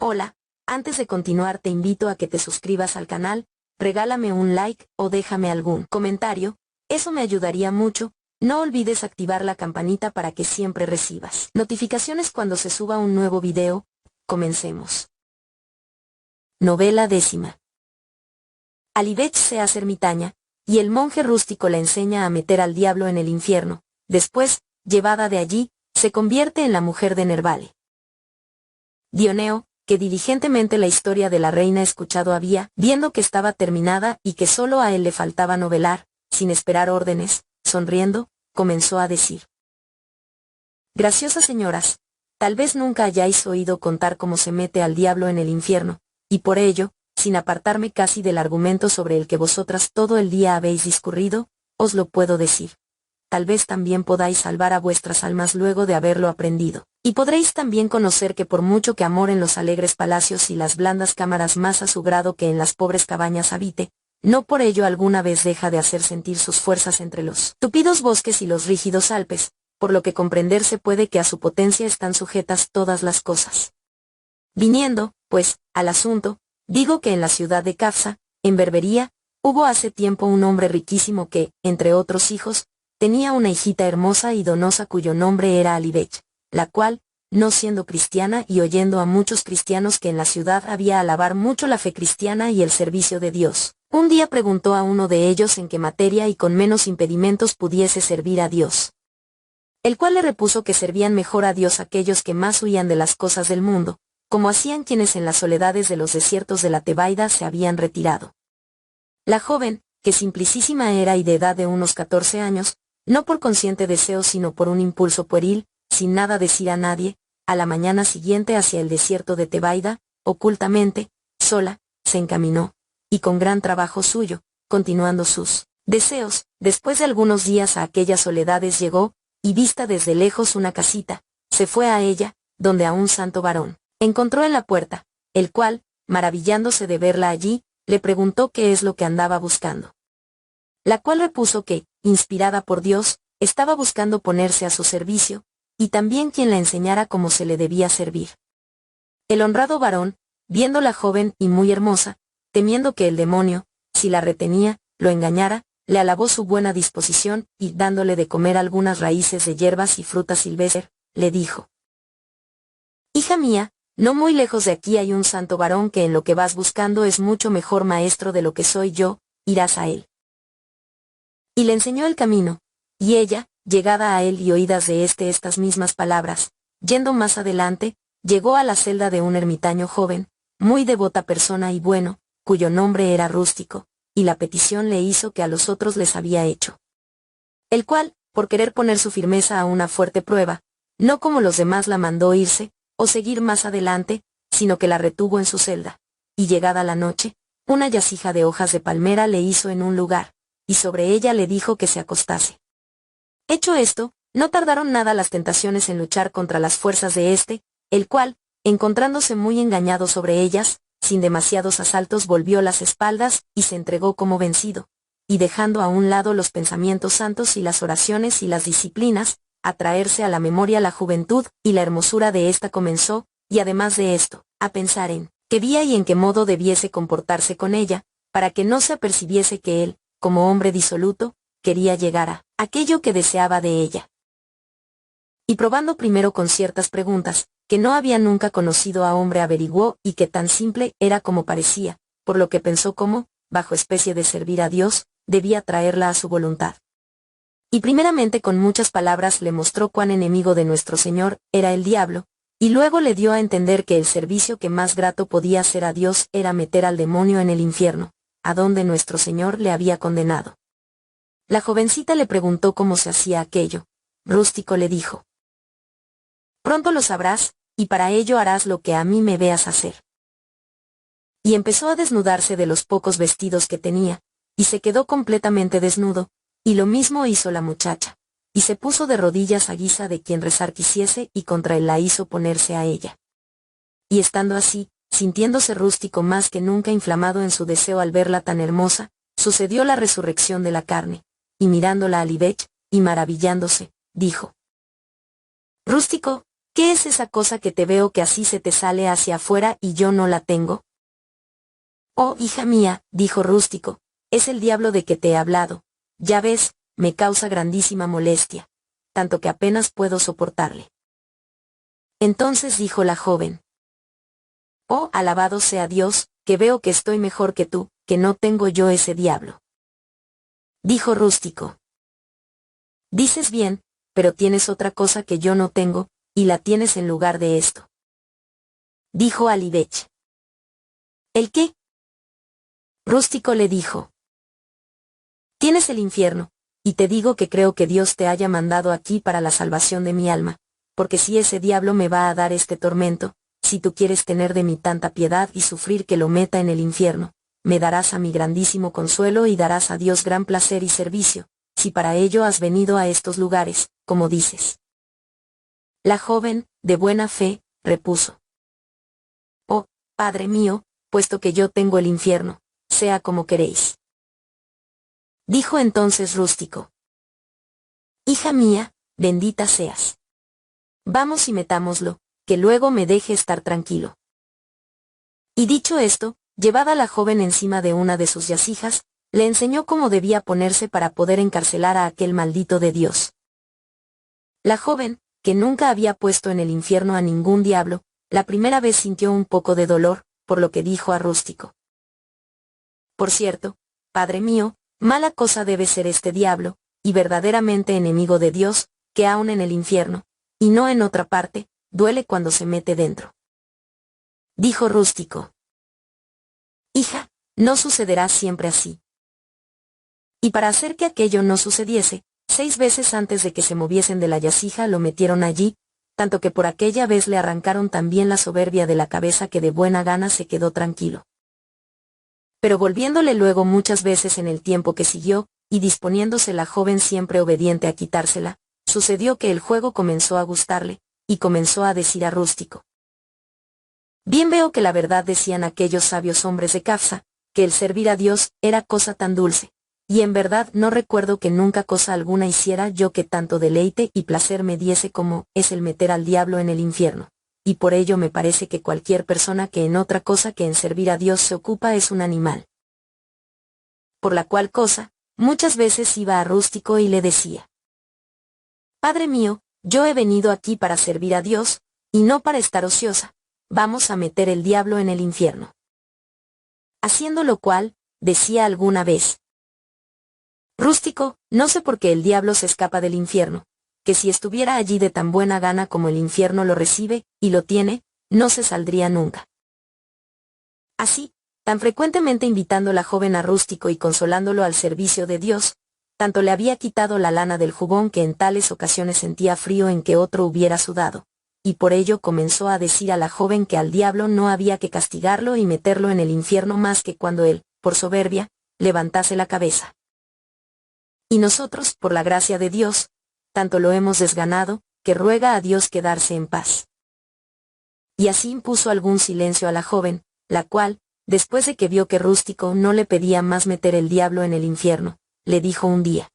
Hola, antes de continuar te invito a que te suscribas al canal, regálame un like o déjame algún comentario, eso me ayudaría mucho. No olvides activar la campanita para que siempre recibas notificaciones cuando se suba un nuevo video. Comencemos. Novela 10. Alivech se hace ermitaña, y el monje rústico la enseña a meter al diablo en el infierno. Después, llevada de allí, se convierte en la mujer de Nervale. Dioneo, que diligentemente la historia de la reina escuchado había, viendo que estaba terminada y que solo a él le faltaba novelar, sin esperar órdenes, sonriendo, comenzó a decir: Graciosas señoras, tal vez nunca hayáis oído contar cómo se mete al diablo en el infierno, y por ello, sin apartarme casi del argumento sobre el que vosotras todo el día habéis discurrido, os lo puedo decir. Tal vez también podáis salvar a vuestras almas luego de haberlo aprendido, y podréis también conocer que por mucho que amor en los alegres palacios y las blandas cámaras más a su grado que en las pobres cabañas habite, no por ello alguna vez deja de hacer sentir sus fuerzas entre los tupidos bosques y los rígidos Alpes, por lo que comprenderse puede que a su potencia están sujetas todas las cosas. Viniendo, pues, al asunto, digo que en la ciudad de Cafsa, en Berbería, hubo hace tiempo un hombre riquísimo que, entre otros hijos, tenía una hijita hermosa y donosa cuyo nombre era Alivech, la cual, no siendo cristiana y oyendo a muchos cristianos que en la ciudad había alabar mucho la fe cristiana y el servicio de Dios, un día preguntó a uno de ellos en qué materia y con menos impedimentos pudiese servir a Dios. El cual le repuso que servían mejor a Dios aquellos que más huían de las cosas del mundo, como hacían quienes en las soledades de los desiertos de la Tebaida se habían retirado. La joven, que simplicísima era y de edad de unos 14 años, no por consciente deseo sino por un impulso pueril, sin nada decir a nadie, a la mañana siguiente hacia el desierto de Tebaida, ocultamente, sola, se encaminó, y con gran trabajo suyo, continuando sus deseos, después de algunos días a aquellas soledades llegó, y vista desde lejos una casita, se fue a ella, donde a un santo varón encontró en la puerta, el cual, maravillándose de verla allí, le preguntó qué es lo que andaba buscando. La cual repuso que, inspirada por Dios, estaba buscando ponerse a su servicio, y también quien la enseñara cómo se le debía servir. El honrado varón, viéndola joven y muy hermosa, temiendo que el demonio, si la retenía, lo engañara, le alabó su buena disposición, y dándole de comer algunas raíces de hierbas y frutas silvestres, le dijo: Hija mía, no muy lejos de aquí hay un santo varón que en lo que vas buscando es mucho mejor maestro de lo que soy yo, irás a él. Y le enseñó el camino, y ella, llegada a él y oídas de estas mismas palabras, yendo más adelante, llegó a la celda de un ermitaño joven, muy devota persona y bueno, cuyo nombre era Rústico, y la petición le hizo que a los otros les había hecho. El cual, por querer poner su firmeza a una fuerte prueba, no como los demás la mandó irse, o seguir más adelante, sino que la retuvo en su celda, y llegada la noche, una yacija de hojas de palmera le hizo en un lugar, y sobre ella le dijo que se acostase. Hecho esto, no tardaron nada las tentaciones en luchar contra las fuerzas de el cual, encontrándose muy engañado sobre ellas, sin demasiados asaltos volvió las espaldas y se entregó como vencido, y dejando a un lado los pensamientos santos y las oraciones y las disciplinas, a traerse a la memoria la juventud y la hermosura de ésta comenzó, y además de esto, a pensar en qué día y en qué modo debiese comportarse con ella, para que no se apercibiese que él, como hombre disoluto, quería llegar a aquello que deseaba de ella. Y probando primero con ciertas preguntas, que no había nunca conocido a hombre averiguó y que tan simple era como parecía, por lo que pensó cómo, bajo especie de servir a Dios, debía traerla a su voluntad. Y primeramente con muchas palabras le mostró cuán enemigo de nuestro Señor era el diablo, y luego le dio a entender que el servicio que más grato podía hacer a Dios era meter al demonio en el infierno, a donde nuestro Señor le había condenado. La jovencita le preguntó cómo se hacía aquello. Rústico le dijo: Pronto lo sabrás, y para ello harás lo que a mí me veas hacer. Y empezó a desnudarse de los pocos vestidos que tenía, y se quedó completamente desnudo, y lo mismo hizo la muchacha, y se puso de rodillas a guisa de quien rezar quisiese y contra él la hizo ponerse a ella. Y estando así, sintiéndose Rústico más que nunca inflamado en su deseo al verla tan hermosa, sucedió la resurrección de la carne, y mirándola a Alivech, y maravillándose, dijo: Rústico, ¿Qué es esa cosa que te veo que así se te sale hacia afuera y yo no la tengo? Oh, hija mía, dijo Rústico, es el diablo de que te he hablado. Ya ves, me causa grandísima molestia, tanto que apenas puedo soportarle. Entonces dijo la joven: oh, alabado sea Dios, que veo que estoy mejor que tú, que no tengo yo ese diablo. Dijo Rústico: dices bien, pero tienes otra cosa que yo no tengo, y la tienes en lugar de esto. Dijo Alivech. ¿El qué? Rústico le dijo: tienes el infierno, y te digo que creo que Dios te haya mandado aquí para la salvación de mi alma, porque si ese diablo me va a dar este tormento, si tú quieres tener de mí tanta piedad y sufrir que lo meta en el infierno, me darás a mi grandísimo consuelo y darás a Dios gran placer y servicio, si para ello has venido a estos lugares, como dices. La joven, de buena fe, repuso: oh, Padre mío, puesto que yo tengo el infierno, sea como queréis. Dijo entonces Rústico: hija mía, bendita seas. Vamos y metámoslo, que luego me deje estar tranquilo. Y dicho esto, llevada la joven encima de una de sus yacijas, le enseñó cómo debía ponerse para poder encarcelar a aquel maldito de Dios. La joven, que nunca había puesto en el infierno a ningún diablo, la primera vez sintió un poco de dolor, por lo que dijo a Rústico: por cierto, Padre mío, mala cosa debe ser este diablo, y verdaderamente enemigo de Dios, que aun en el infierno, y no en otra parte, duele cuando se mete dentro. Dijo Rústico: hija, no sucederá siempre así. Y para hacer que aquello no sucediese, 6 veces antes de que se moviesen de la yacija lo metieron allí, tanto que por aquella vez le arrancaron también la soberbia de la cabeza que de buena gana se quedó tranquilo. Pero volviéndole luego muchas veces en el tiempo que siguió, y disponiéndose la joven siempre obediente a quitársela, sucedió que el juego comenzó a gustarle, y comenzó a decir a Rústico: bien veo que la verdad decían aquellos sabios hombres de Cafsa, que el servir a Dios era cosa tan dulce, y en verdad no recuerdo que nunca cosa alguna hiciera yo que tanto deleite y placer me diese como es el meter al diablo en el infierno, y por ello me parece que cualquier persona que en otra cosa que en servir a Dios se ocupa es un animal. Por la cual cosa, muchas veces iba a Rústico y le decía: Padre mío, yo he venido aquí para servir a Dios, y no para estar ociosa. Vamos a meter el diablo en el infierno. Haciendo lo cual, decía alguna vez: Rústico, no sé por qué el diablo se escapa del infierno, que si estuviera allí de tan buena gana como el infierno lo recibe, y lo tiene, no se saldría nunca. Así, tan frecuentemente invitando la joven a Rústico y consolándolo al servicio de Dios, tanto le había quitado la lana del jubón que en tales ocasiones sentía frío en que otro hubiera sudado, y por ello comenzó a decir a la joven que al diablo no había que castigarlo y meterlo en el infierno más que cuando él, por soberbia, levantase la cabeza. Y nosotros, por la gracia de Dios, tanto lo hemos desganado, que ruega a Dios quedarse en paz. Y así impuso algún silencio a la joven, la cual, después de que vio que Rústico no le pedía más meter el diablo en el infierno, le dijo un día: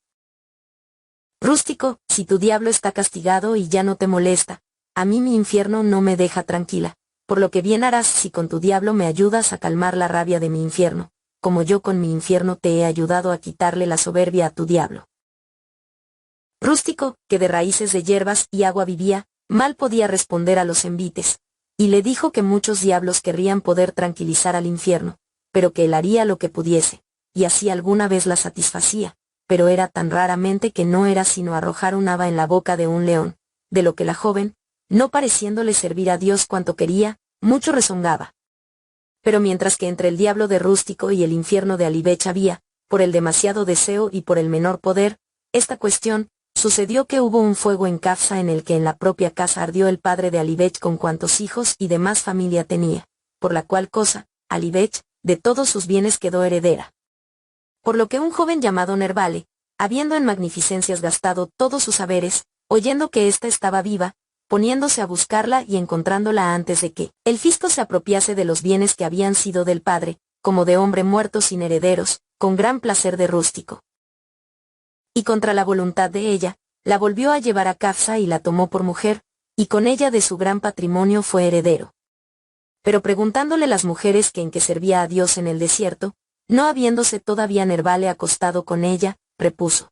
Rústico, si tu diablo está castigado y ya no te molesta, a mí mi infierno no me deja tranquila, por lo que bien harás si con tu diablo me ayudas a calmar la rabia de mi infierno, como yo con mi infierno te he ayudado a quitarle la soberbia a tu diablo. Rústico, que de raíces de hierbas y agua vivía, mal podía responder a los envites, y le dijo que muchos diablos querrían poder tranquilizar al infierno, pero que él haría lo que pudiese, y así alguna vez la satisfacía, pero era tan raramente que no era sino arrojar un haba en la boca de un león, de lo que la joven, no pareciéndole servir a Dios cuanto quería, mucho rezongaba. Pero mientras que entre el diablo de Rústico y el infierno de Alivech había, por el demasiado deseo y por el menor poder, esta cuestión, sucedió que hubo un fuego en Cafsa en el que en la propia casa ardió el padre de Alivech con cuantos hijos y demás familia tenía, por la cual cosa, Alivech, de todos sus bienes quedó heredera. Por lo que un joven llamado Nervale, habiendo en magnificencias gastado todos sus haberes, oyendo que ésta estaba viva, poniéndose a buscarla y encontrándola antes de que el fisco se apropiase de los bienes que habían sido del padre, como de hombre muerto sin herederos, con gran placer de Rústico. Y contra la voluntad de ella, la volvió a llevar a Cafsa y la tomó por mujer, y con ella de su gran patrimonio fue heredero. Pero preguntándole las mujeres que en qué servía a Dios en el desierto, no habiéndose todavía Nervale acostado con ella, repuso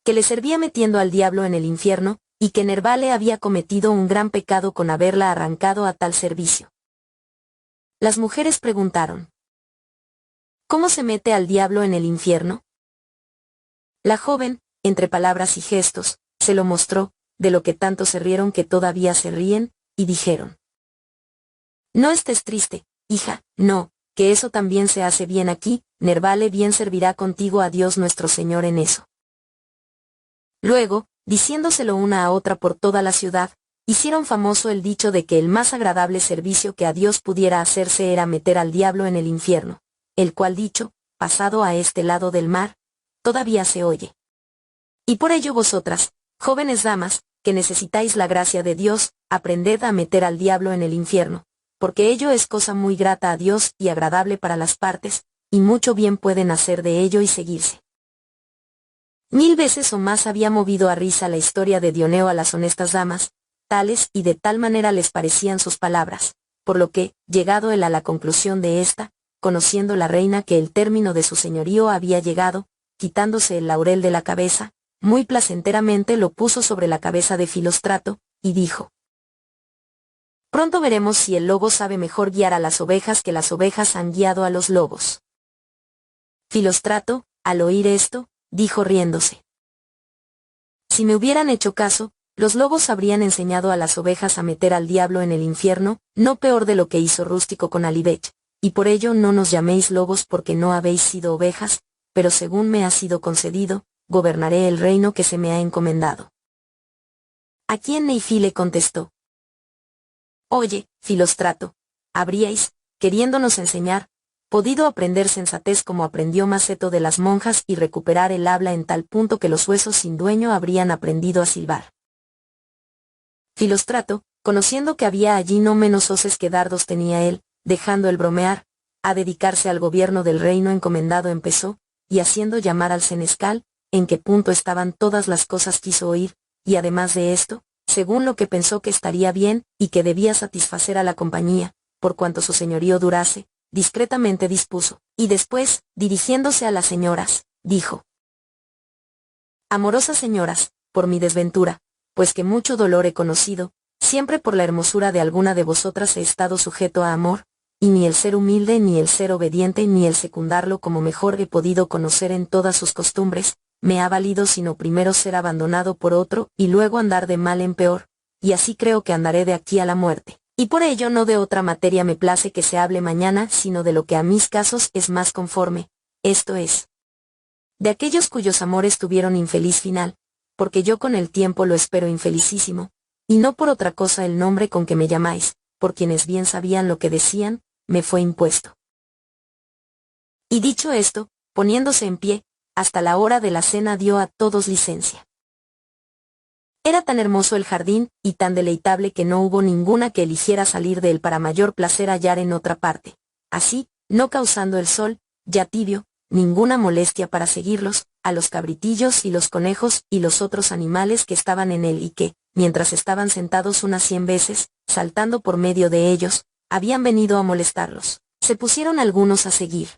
que le servía metiendo al diablo en el infierno, y que Nervale había cometido un gran pecado con haberla arrancado a tal servicio. Las mujeres preguntaron: ¿cómo se mete al diablo en el infierno? La joven, entre palabras y gestos, se lo mostró, de lo que tanto se rieron que todavía se ríen, y dijeron: no estés triste, hija, no, que eso también se hace bien aquí, Nervale bien servirá contigo a Dios nuestro Señor en eso. Luego, diciéndoselo una a otra por toda la ciudad, hicieron famoso el dicho de que el más agradable servicio que a Dios pudiera hacerse era meter al diablo en el infierno, el cual dicho, pasado a este lado del mar, todavía se oye. Y por ello vosotras, jóvenes damas, que necesitáis la gracia de Dios, aprended a meter al diablo en el infierno, porque ello es cosa muy grata a Dios y agradable para las partes, y mucho bien pueden hacer de ello y seguirse. 1000 veces o más había movido a risa la historia de Dioneo a las honestas damas, tales y de tal manera les parecían sus palabras, por lo que, llegado él a la conclusión de esta, conociendo la reina que el término de su señorío había llegado, quitándose el laurel de la cabeza, muy placenteramente lo puso sobre la cabeza de Filóstrato, y dijo: pronto veremos si el lobo sabe mejor guiar a las ovejas que las ovejas han guiado a los lobos. Filóstrato, al oír esto, dijo riéndose: si me hubieran hecho caso, los lobos habrían enseñado a las ovejas a meter al diablo en el infierno, no peor de lo que hizo Rústico con Alibech, y por ello no nos llaméis lobos porque no habéis sido ovejas, pero según me ha sido concedido, gobernaré el reino que se me ha encomendado. A quien Neifí le contestó: oye, Filóstrato, habríais, queriéndonos enseñar, podido aprender sensatez como aprendió Maceto de las monjas y recuperar el habla en tal punto que los huesos sin dueño habrían aprendido a silbar. Filóstrato, conociendo que había allí no menos hoces que dardos tenía él, dejando el bromear, a dedicarse al gobierno del reino encomendado empezó, y haciendo llamar al senescal, en qué punto estaban todas las cosas quiso oír, y además de esto, según lo que pensó que estaría bien, y que debía satisfacer a la compañía, por cuanto su señorío durase, discretamente dispuso, y después, dirigiéndose a las señoras, dijo: amorosas señoras, por mi desventura, pues que mucho dolor he conocido, siempre por la hermosura de alguna de vosotras he estado sujeto a amor, y ni el ser humilde ni el ser obediente ni el secundarlo como mejor he podido conocer en todas sus costumbres, me ha valido sino primero ser abandonado por otro y luego andar de mal en peor, y así creo que andaré de aquí a la muerte. Y por ello no de otra materia me place que se hable mañana, sino de lo que a mis casos es más conforme, esto es, de aquellos cuyos amores tuvieron infeliz final, porque yo con el tiempo lo espero infelicísimo, y no por otra cosa el nombre con que me llamáis, por quienes bien sabían lo que decían, me fue impuesto. Y dicho esto, poniéndose en pie, hasta la hora de la cena dio a todos licencia. Era tan hermoso el jardín, y tan deleitable que no hubo ninguna que eligiera salir de él para mayor placer hallar en otra parte. Así, no causando el sol, ya tibio, ninguna molestia para seguirlos, a los cabritillos y los conejos y los otros animales que estaban en él y que, mientras estaban sentados unas 100 veces, saltando por medio de ellos, habían venido a molestarlos, se pusieron algunos a seguir.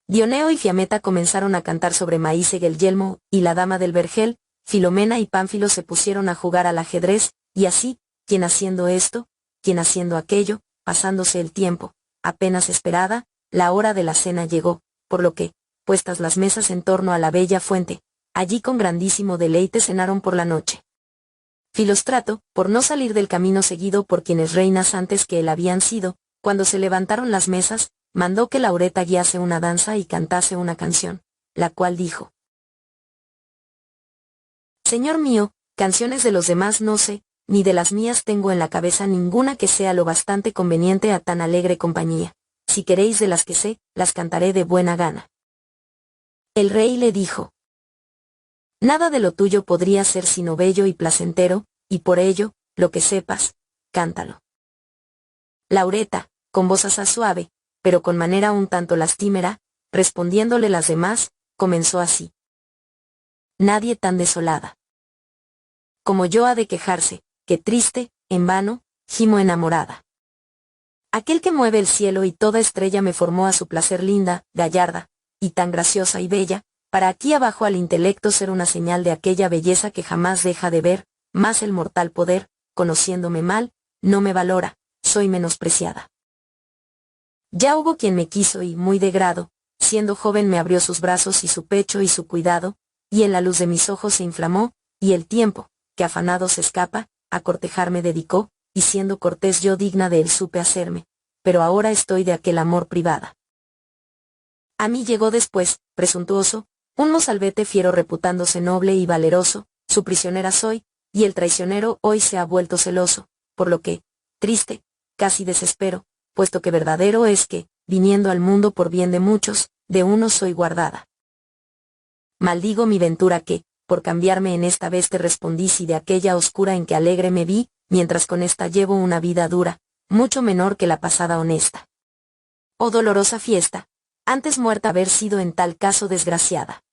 Dioneo y Fiameta comenzaron a cantar sobre Maíseg el yelmo, y la dama del vergel, Filomena y Pánfilo se pusieron a jugar al ajedrez, y así, quien haciendo esto, quien haciendo aquello, pasándose el tiempo, apenas esperada, la hora de la cena llegó, por lo que, puestas las mesas en torno a la bella fuente, allí con grandísimo deleite cenaron por la noche. Filóstrato, por no salir del camino seguido por quienes reinas antes que él habían sido, cuando se levantaron las mesas, mandó que Laureta guiase una danza y cantase una canción, la cual dijo: señor mío, canciones de los demás no sé, ni de las mías tengo en la cabeza ninguna que sea lo bastante conveniente a tan alegre compañía. Si queréis de las que sé, las cantaré de buena gana. El rey le dijo: nada de lo tuyo podría ser sino bello y placentero, y por ello, lo que sepas, cántalo. Laureta, con voz asaz suave, pero con manera un tanto lastimera, respondiéndole las demás, comenzó así: nadie tan desolada como yo ha de quejarse, qué triste, en vano, gimo enamorada. Aquel que mueve el cielo y toda estrella me formó a su placer linda, gallarda, y tan graciosa y bella, para aquí abajo al intelecto ser una señal de aquella belleza que jamás deja de ver, más el mortal poder, conociéndome mal, no me valora, soy menospreciada. Ya hubo quien me quiso y, muy de grado, siendo joven me abrió sus brazos y su pecho y su cuidado, y en la luz de mis ojos se inflamó, y el tiempo, que afanado se escapa, a cortejar me dedicó, y siendo cortés yo digna de él supe hacerme, pero ahora estoy de aquel amor privada. A mí llegó después, presuntuoso, un mozalbete fiero reputándose noble y valeroso, su prisionera soy, y el traicionero hoy se ha vuelto celoso, por lo que, triste, casi desespero, puesto que verdadero es que, viniendo al mundo por bien de muchos, de uno soy guardada. Maldigo mi ventura que, por cambiarme en esta vez te respondí si de aquella oscura en que alegre me vi, mientras con esta llevo una vida dura, mucho menor que la pasada honesta. Oh dolorosa fiesta, antes muerta haber sido en tal caso desgraciada.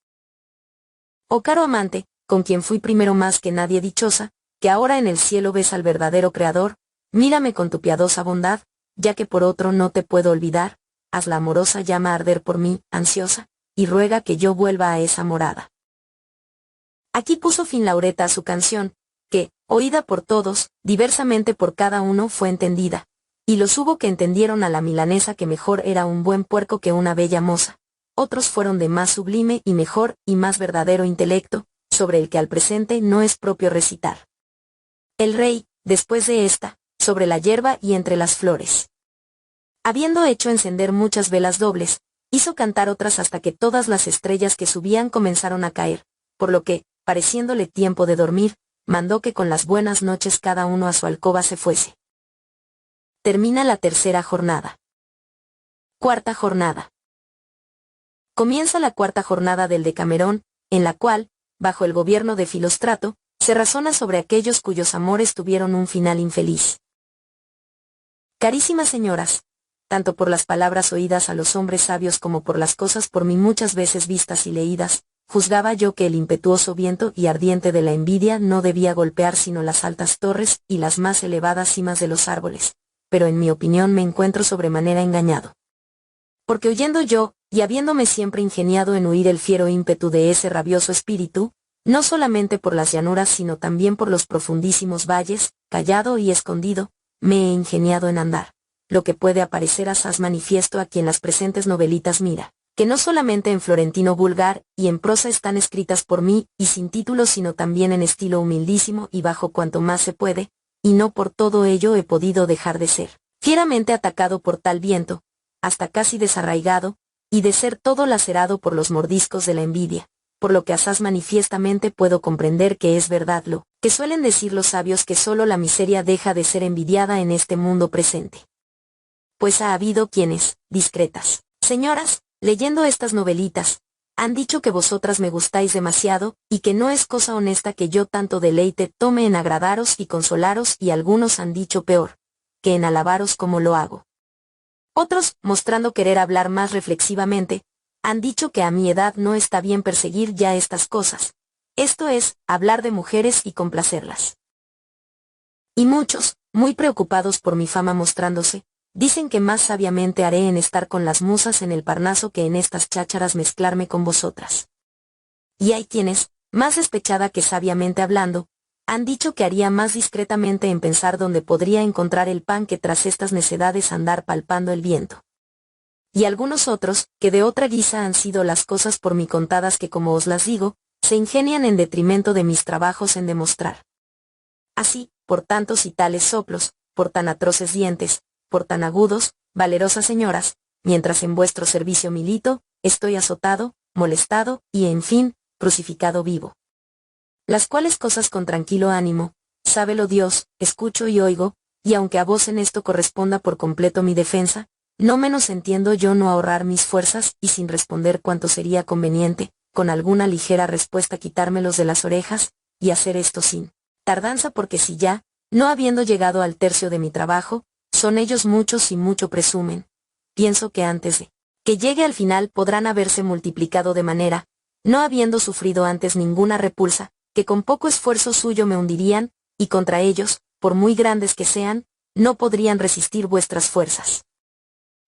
Oh caro amante, con quien fui primero más que nadie dichosa, que ahora en el cielo ves al verdadero Creador, mírame con tu piadosa bondad, ya que por otro no te puedo olvidar, haz la amorosa llama arder por mí, ansiosa, y ruega que yo vuelva a esa morada. Aquí puso fin Laureta a su canción, que, oída por todos, diversamente por cada uno fue entendida, y los hubo que entendieron a la milanesa que mejor era un buen puerco que una bella moza, otros fueron de más sublime y mejor y más verdadero intelecto, sobre el que al presente no es propio recitar. El rey, después de esta, sobre la hierba y entre las flores. Habiendo hecho encender muchas velas dobles, hizo cantar otras hasta que todas las estrellas que subían comenzaron a caer, por lo que, pareciéndole tiempo de dormir, mandó que con las buenas noches cada uno a su alcoba se fuese. Termina la tercera jornada. Cuarta jornada. Comienza la cuarta jornada del Decamerón, en la cual, bajo el gobierno de Filóstrato, se razona sobre aquellos cuyos amores tuvieron un final infeliz. Carísimas señoras, tanto por las palabras oídas a los hombres sabios como por las cosas por mí muchas veces vistas y leídas, juzgaba yo que el impetuoso viento y ardiente de la envidia no debía golpear sino las altas torres y las más elevadas cimas de los árboles, pero en mi opinión me encuentro sobremanera engañado. Porque oyendo yo, y habiéndome siempre ingeniado en huir el fiero ímpetu de ese rabioso espíritu, no solamente por las llanuras sino también por los profundísimos valles, callado y escondido, me he ingeniado en andar, lo que puede aparecer asaz manifiesto a quien las presentes novelitas mira, que no solamente en florentino vulgar y en prosa están escritas por mí y sin título sino también en estilo humildísimo y bajo cuanto más se puede, y no por todo ello he podido dejar de ser fieramente atacado por tal viento, hasta casi desarraigado, y de ser todo lacerado por los mordiscos de la envidia, por lo que asaz manifiestamente puedo comprender que es verdad lo que suelen decir los sabios que solo la miseria deja de ser envidiada en este mundo presente. Pues ha habido quienes, discretas señoras, leyendo estas novelitas, han dicho que vosotras me gustáis demasiado, y que no es cosa honesta que yo tanto deleite tome en agradaros y consolaros, y algunos han dicho peor, que en alabaros como lo hago. Otros, mostrando querer hablar más reflexivamente, han dicho que a mi edad no está bien perseguir ya estas cosas, esto es, hablar de mujeres y complacerlas. Y muchos, muy preocupados por mi fama mostrándose, dicen que más sabiamente haré en estar con las musas en el Parnaso que en estas chácharas mezclarme con vosotras. Y hay quienes, más despechada que sabiamente hablando, han dicho que haría más discretamente en pensar dónde podría encontrar el pan que tras estas necedades andar palpando el viento. Y algunos otros, que de otra guisa han sido las cosas por mí contadas que como os las digo, se ingenian en detrimento de mis trabajos en demostrar. Así, por tantos y tales soplos, por tan atroces dientes, por tan agudos, valerosas señoras, mientras en vuestro servicio milito, estoy azotado, molestado, y en fin, crucificado vivo. Las cuales cosas con tranquilo ánimo, sábelo Dios, escucho y oigo, y aunque a vos en esto corresponda por completo mi defensa, no menos entiendo yo no ahorrar mis fuerzas y sin responder cuanto sería conveniente, con alguna ligera respuesta quitármelos de las orejas, y hacer esto sin tardanza porque si ya, no habiendo llegado al tercio de mi trabajo, son ellos muchos y mucho presumen, pienso que antes de que llegue al final podrán haberse multiplicado de manera, no habiendo sufrido antes ninguna repulsa, que con poco esfuerzo suyo me hundirían, y contra ellos, por muy grandes que sean, no podrían resistir vuestras fuerzas.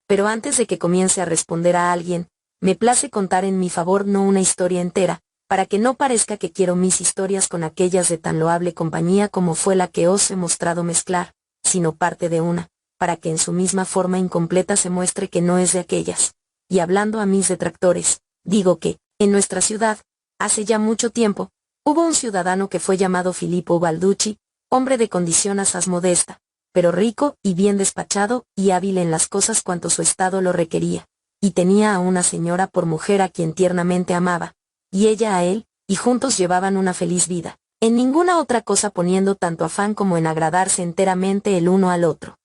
Pero antes de que comience a responder a alguien, me place contar en mi favor no una historia entera, para que no parezca que quiero mis historias con aquellas de tan loable compañía como fue la que os he mostrado mezclar, sino parte de una, para que en su misma forma incompleta se muestre que no es de aquellas. Y hablando a mis detractores, digo que, en nuestra ciudad, hace ya mucho tiempo, hubo un ciudadano que fue llamado Filippo Balducci, hombre de condición asaz modesta, pero rico y bien despachado y hábil en las cosas cuanto su estado lo requería, y tenía a una señora por mujer a quien tiernamente amaba, y ella a él, y juntos llevaban una feliz vida, en ninguna otra cosa poniendo tanto afán como en agradarse enteramente el uno al otro.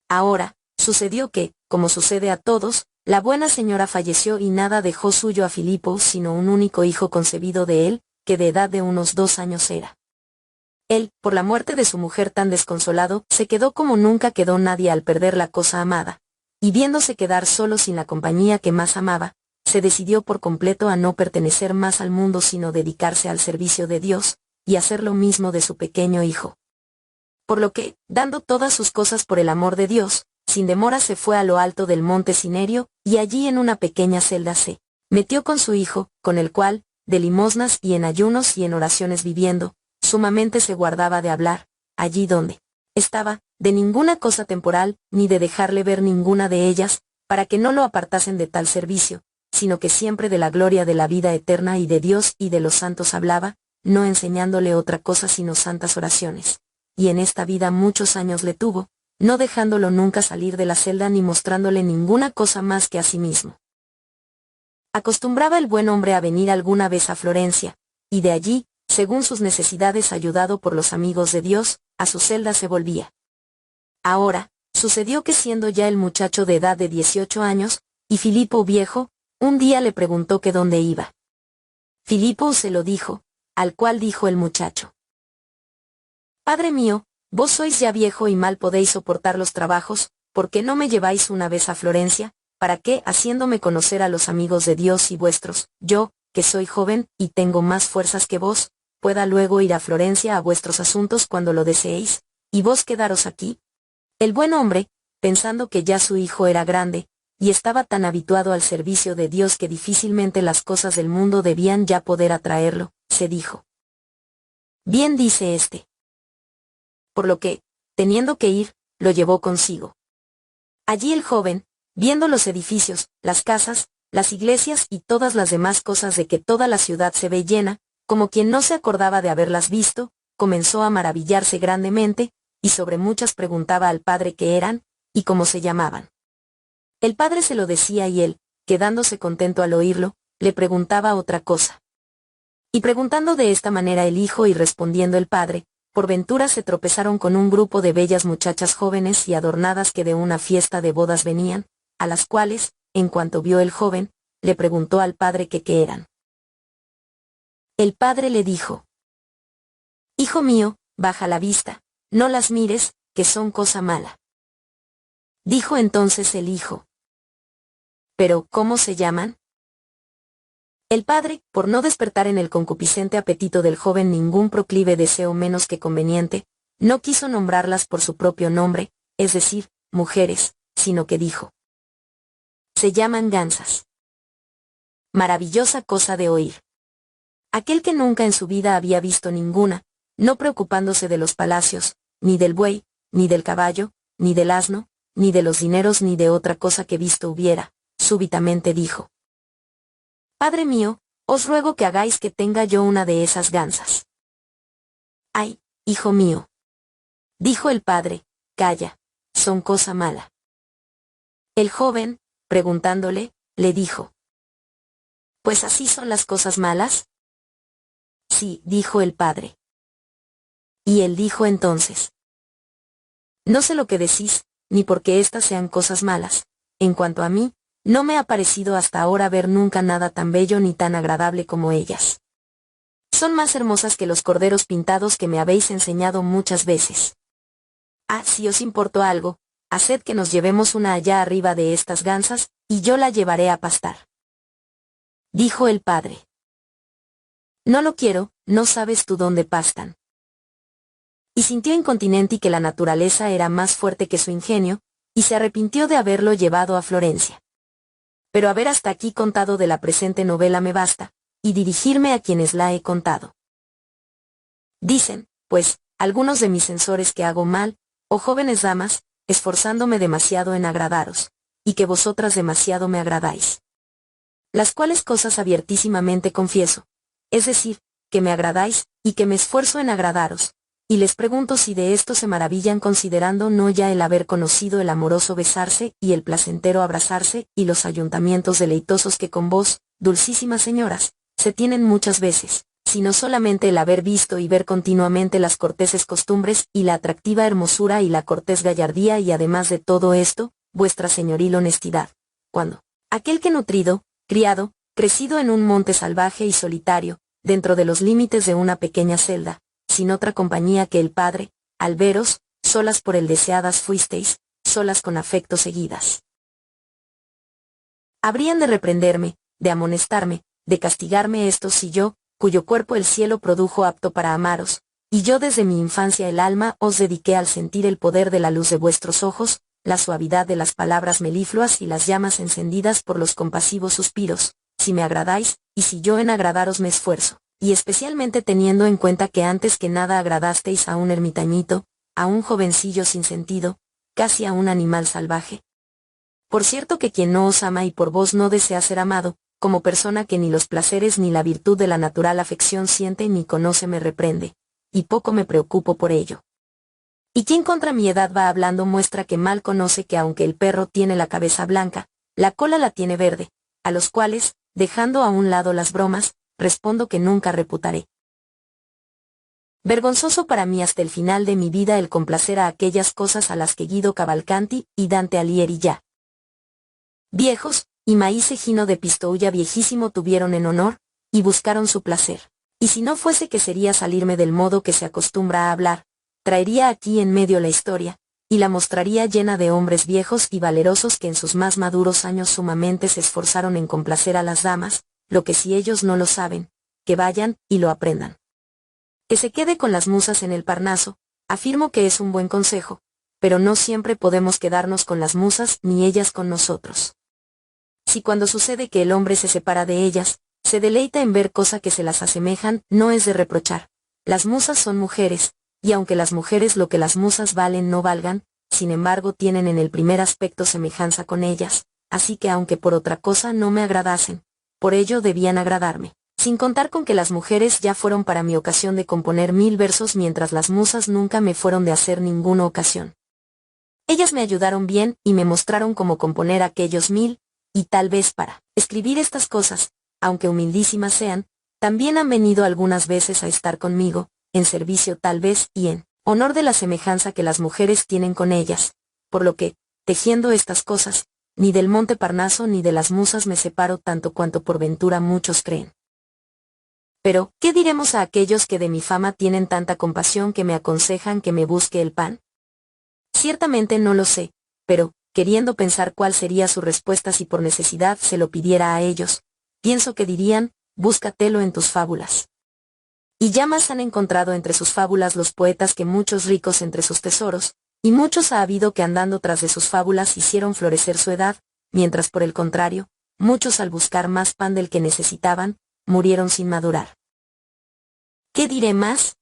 Ahora, sucedió que, como sucede a todos, la buena señora falleció y nada dejó suyo a Filippo sino un único hijo concebido de él, que de edad de unos 2 años era. Él, por la muerte de su mujer tan desconsolado, se quedó como nunca quedó nadie al perder la cosa amada, y viéndose quedar solo sin la compañía que más amaba, se decidió por completo a no pertenecer más al mundo sino dedicarse al servicio de Dios, y hacer lo mismo de su pequeño hijo. Por lo que, dando todas sus cosas por el amor de Dios, sin demora se fue a lo alto del monte Cinerio, y allí en una pequeña celda se metió con su hijo, con el cual, de limosnas y en ayunos y en oraciones viviendo, sumamente se guardaba de hablar, allí donde estaba, de ninguna cosa temporal, ni de dejarle ver ninguna de ellas, para que no lo apartasen de tal servicio, sino que siempre de la gloria de la vida eterna y de Dios y de los santos hablaba, no enseñándole otra cosa sino santas oraciones. Y en esta vida muchos años le tuvo, no dejándolo nunca salir de la celda ni mostrándole ninguna cosa más que a sí mismo. Acostumbraba el buen hombre a venir alguna vez a Florencia, y de allí, según sus necesidades ayudado por los amigos de Dios, a su celda se volvía. Ahora, sucedió que siendo ya el muchacho de edad de 18 años, y Filippo viejo, un día le preguntó que dónde iba. Filippo se lo dijo, al cual dijo el muchacho: Padre mío, vos sois ya viejo y mal podéis soportar los trabajos, ¿por qué no me lleváis una vez a Florencia, para que, haciéndome conocer a los amigos de Dios y vuestros, yo, que soy joven, y tengo más fuerzas que vos, pueda luego ir a Florencia a vuestros asuntos cuando lo deseéis, y vos quedaros aquí? El buen hombre, pensando que ya su hijo era grande, y estaba tan habituado al servicio de Dios que difícilmente las cosas del mundo debían ya poder atraerlo, se dijo: Bien dice este. Por lo que, teniendo que ir, lo llevó consigo. Allí el joven, viendo los edificios, las casas, las iglesias y todas las demás cosas de que toda la ciudad se ve llena, como quien no se acordaba de haberlas visto, comenzó a maravillarse grandemente, y sobre muchas preguntaba al padre qué eran, y cómo se llamaban. El padre se lo decía y él, quedándose contento al oírlo, le preguntaba otra cosa. Y preguntando de esta manera el hijo y respondiendo el padre, por ventura se tropezaron con un grupo de bellas muchachas jóvenes y adornadas que de una fiesta de bodas venían, a las cuales, en cuanto vio el joven, le preguntó al padre que qué eran. El padre le dijo: Hijo mío, baja la vista, no las mires, que son cosa mala. Dijo entonces el hijo: ¿Pero cómo se llaman? El padre, por no despertar en el concupiscente apetito del joven ningún proclive deseo menos que conveniente, no quiso nombrarlas por su propio nombre, es decir, mujeres, sino que dijo: Se llaman gansas. Maravillosa cosa de oír. Aquel que nunca en su vida había visto ninguna, no preocupándose de los palacios, ni del buey, ni del caballo, ni del asno, ni de los dineros ni de otra cosa que visto hubiera, súbitamente dijo: Padre mío, os ruego que hagáis que tenga yo una de esas gansas. Ay, hijo mío. Dijo el padre: Calla, son cosa mala. El joven, preguntándole, le dijo: ¿Pues así son las cosas malas? Sí, dijo el padre. Y él dijo entonces: No sé lo que decís, ni porque éstas sean cosas malas. En cuanto a mí, no me ha parecido hasta ahora ver nunca nada tan bello ni tan agradable como ellas. Son más hermosas que los corderos pintados que me habéis enseñado muchas veces. Ah, si os importó algo, haced que nos llevemos una allá arriba de estas gansas, y yo la llevaré a pastar. Dijo el padre: No lo quiero, no sabes tú dónde pastan. y sintió incontinenti que la naturaleza era más fuerte que su ingenio, y se arrepintió de haberlo llevado a Florencia. Pero haber hasta aquí contado de la presente novela me basta, y dirigirme a quienes la he contado. Dicen, pues, algunos de mis censores que hago mal, oh jóvenes damas, esforzándome demasiado en agradaros, y que vosotras demasiado me agradáis. Las cuales cosas abiertísimamente confieso, es decir, que me agradáis, y que me esfuerzo en agradaros, y les pregunto si de esto se maravillan considerando no ya el haber conocido el amoroso besarse y el placentero abrazarse y los ayuntamientos deleitosos que con vos, dulcísimas señoras, se tienen muchas veces, sino solamente el haber visto y ver continuamente las corteses costumbres y la atractiva hermosura y la cortés gallardía y además de todo esto, vuestra señoril honestidad, cuando aquel que nutrido, criado, crecido en un monte salvaje y solitario, dentro de los límites de una pequeña celda, sin otra compañía que el Padre, al veros, solas por él deseadas fuisteis, solas con afecto seguidas. Habrían de reprenderme, de amonestarme, de castigarme estos si yo, cuyo cuerpo el cielo produjo apto para amaros, y yo desde mi infancia el alma os dediqué al sentir el poder de la luz de vuestros ojos, la suavidad de las palabras melifluas y las llamas encendidas por los compasivos suspiros, si me agradáis, y si yo en agradaros me esfuerzo, y especialmente teniendo en cuenta que antes que nada agradasteis a un ermitañito, a un jovencillo sin sentido, casi a un animal salvaje. Por cierto que quien no os ama y por vos no desea ser amado, como persona que ni los placeres ni la virtud de la natural afección siente ni conoce me reprende, y poco me preocupo por ello. Y quien contra mi edad va hablando muestra que mal conoce que aunque el perro tiene la cabeza blanca, la cola la tiene verde, a los cuales, dejando a un lado las bromas, respondo que nunca reputaré. Vergonzoso para mí hasta el final de mi vida el complacer a aquellas cosas a las que Guido Cavalcanti y Dante Alighieri ya viejos, y Maíz Egino de Pistoia viejísimo tuvieron en honor, y buscaron su placer. Y si no fuese que sería salirme del modo que se acostumbra a hablar, traería aquí en medio la historia, y la mostraría llena de hombres viejos y valerosos que en sus más maduros años sumamente se esforzaron en complacer a las damas, lo que si ellos no lo saben, que vayan y lo aprendan. Que se quede con las musas en el Parnaso, afirmo que es un buen consejo, pero no siempre podemos quedarnos con las musas ni ellas con nosotros. Si cuando sucede que el hombre se separa de ellas, se deleita en ver cosas que se las asemejan, no es de reprochar. Las musas son mujeres, y aunque las mujeres lo que las musas valen no valgan, sin embargo tienen en el primer aspecto semejanza con ellas, así que aunque por otra cosa no me agradasen, por ello debían agradarme. Sin contar con que las mujeres ya fueron para mi ocasión de componer 1000 versos mientras las musas nunca me fueron de hacer ninguna ocasión. Ellas me ayudaron bien y me mostraron cómo componer aquellos 1000, y tal vez para escribir estas cosas, aunque humildísimas sean, también han venido algunas veces a estar conmigo, en servicio tal vez y en honor de la semejanza que las mujeres tienen con ellas, por lo que, tejiendo estas cosas, ni del monte Parnaso ni de las musas me separo tanto cuanto por ventura muchos creen. Pero, ¿qué diremos a aquellos que de mi fama tienen tanta compasión que me aconsejan que me busque el pan? Ciertamente no lo sé, pero, queriendo pensar cuál sería su respuesta si por necesidad se lo pidiera a ellos, pienso que dirían, búscatelo en tus fábulas. Y ya más han encontrado entre sus fábulas los poetas que muchos ricos entre sus tesoros, y muchos ha habido que andando tras de sus fábulas hicieron florecer su edad, mientras por el contrario, muchos al buscar más pan del que necesitaban, murieron sin madurar. ¿Qué diré más?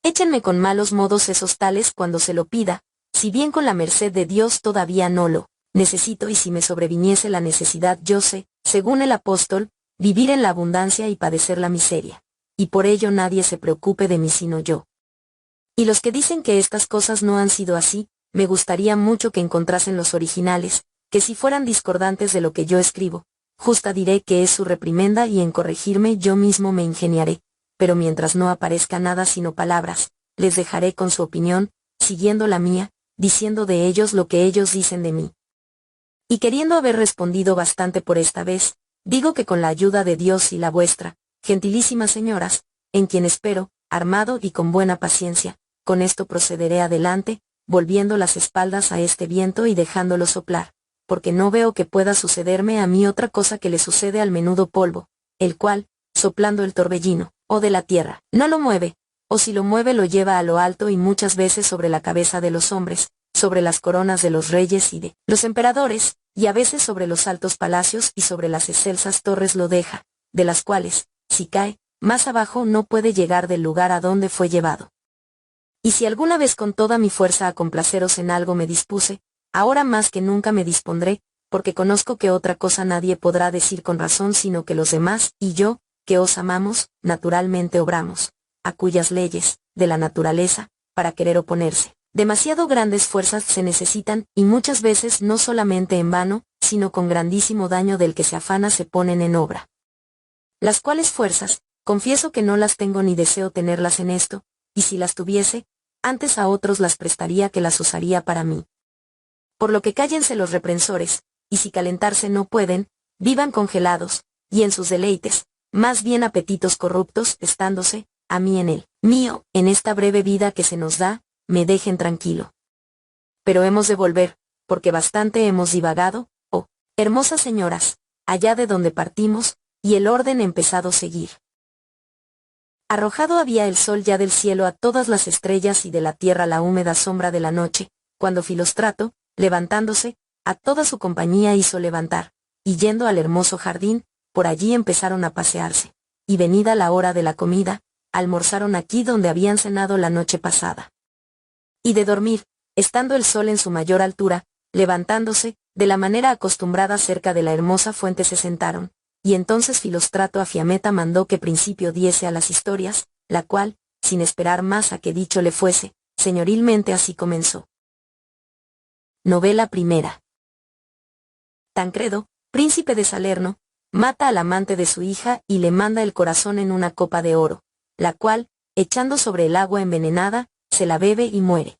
Échenme con malos modos esos tales cuando se lo pida, si bien con la merced de Dios todavía no lo necesito y si me sobreviniese la necesidad yo sé, según el apóstol, vivir en la abundancia y padecer la miseria, y por ello nadie se preocupe de mí sino yo. Y los que dicen que estas cosas no han sido así, me gustaría mucho que encontrasen los originales, que si fueran discordantes de lo que yo escribo, justa diré que es su reprimenda y en corregirme yo mismo me ingeniaré, pero mientras no aparezca nada sino palabras, les dejaré con su opinión, siguiendo la mía, diciendo de ellos lo que ellos dicen de mí. Y queriendo haber respondido bastante por esta vez, digo que con la ayuda de Dios y la vuestra, gentilísimas señoras, en quien espero, armado y con buena paciencia, con esto procederé adelante, volviendo las espaldas a este viento y dejándolo soplar, porque no veo que pueda sucederme a mí otra cosa que le sucede al menudo polvo, el cual, soplando el torbellino, o de la tierra, no lo mueve, o si lo mueve lo lleva a lo alto y muchas veces sobre la cabeza de los hombres, sobre las coronas de los reyes y de los emperadores, y a veces sobre los altos palacios y sobre las excelsas torres lo deja, de las cuales, si cae, más abajo no puede llegar del lugar a donde fue llevado. Y si alguna vez con toda mi fuerza a complaceros en algo me dispuse, ahora más que nunca me dispondré, porque conozco que otra cosa nadie podrá decir con razón sino que los demás, y yo, que os amamos, naturalmente obramos, a cuyas leyes, de la naturaleza, para querer oponerse. Demasiado grandes fuerzas se necesitan, y muchas veces no solamente en vano, sino con grandísimo daño del que se afana se ponen en obra. Las cuales fuerzas, confieso que no las tengo ni deseo tenerlas en esto, y si las tuviese, antes a otros las prestaría que las usaría para mí. Por lo que cállense los reprensores, y si calentarse no pueden, vivan congelados, y en sus deleites, más bien apetitos corruptos, estándose, a mí en el mío, en esta breve vida que se nos da, me dejen tranquilo. Pero hemos de volver, porque bastante hemos divagado, oh, hermosas señoras, allá de donde partimos, y el orden empezado seguir. Arrojado había el sol ya del cielo a todas las estrellas y de la tierra la húmeda sombra de la noche, cuando Filóstrato, levantándose, a toda su compañía hizo levantar, y yendo al hermoso jardín, por allí empezaron a pasearse, y venida la hora de la comida, almorzaron aquí donde habían cenado la noche pasada. Y de dormir, estando el sol en su mayor altura, levantándose, de la manera acostumbrada cerca de la hermosa fuente se sentaron, y entonces Filóstrato a Fiameta mandó que principio diese a las historias, la cual, sin esperar más a que dicho le fuese, señorilmente así comenzó. Novela primera. Tancredo, príncipe de Salerno, mata al amante de su hija y le manda el corazón en una copa de oro, la cual, echando sobre el agua envenenada, se la bebe y muere.